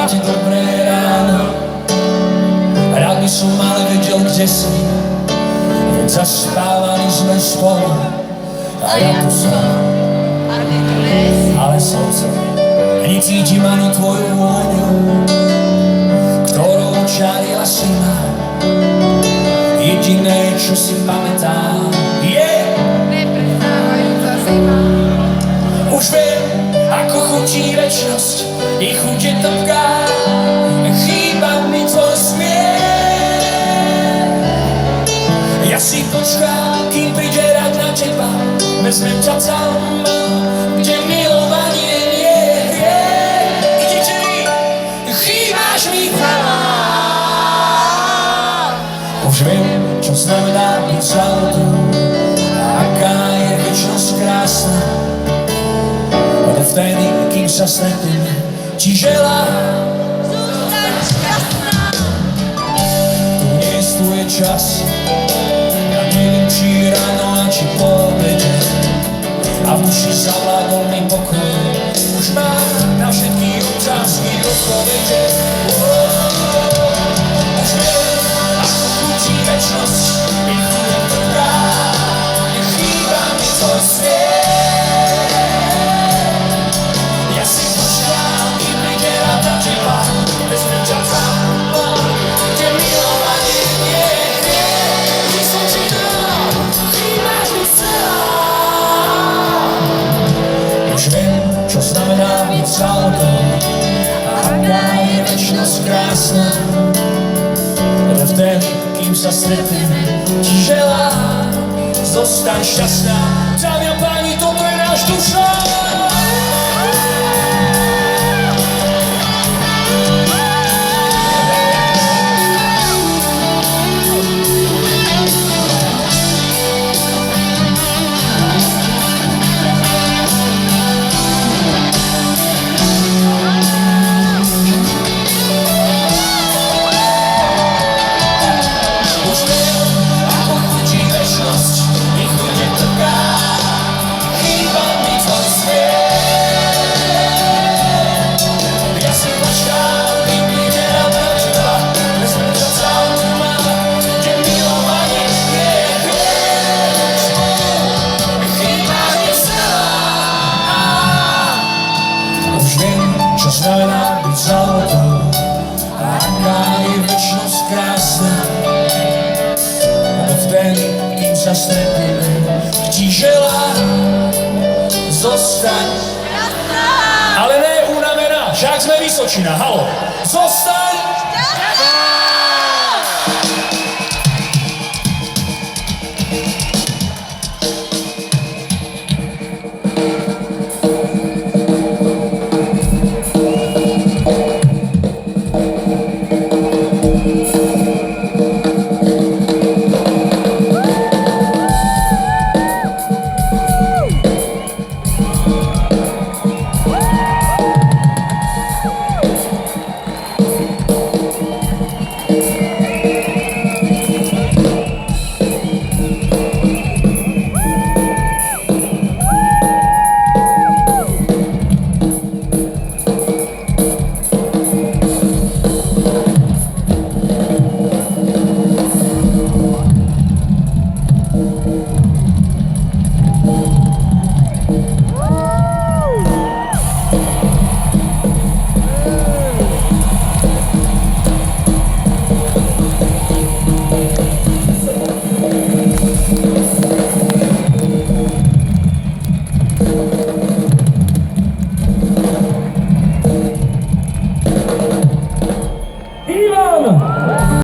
ti dobré ráno. Rád by som ale vedel, kde si, veď zaspávali sme spolu. A ja tu som, ale srdce necítim ani tvoju vôňu, ktorou očarila si ma. Jediné, čo si pamätám, je neprestávajúca zima. Už viem, ako chutí večnosť, i chute trpká, chýba mi tvoj smiech. Ja si počkám, kým príde rád na teba, vezmem ťa tam, kde milovanie nie je. Idete mi, chýbaš mi celá. Už viem, čo znamená byť zlatou, aká je večnosť krásna. Vtedy, kým sa stretneme, ti želám zostať šťastná. Tu nie je čas, ja neviem, či ráno a či po obede, a v duši zavládol mi pokoj. Už mám na všetky otázky odpovede. Už viem, ako chutí večnosť, ich chutí trpká, chýba mi tvoj sviet. Aká je večnosť krásna, vtedy, kým sa stretneme, ti želám zostaň šťastná. Dámy a páni, toto je náš Dušan. Znamená byť zlatou, aká je večnosť krásna. Vtedy, kým sa stretneme, ti želám zostaň šťastná. Ale ne unavená, však sme Vysočina, halo. Zostaň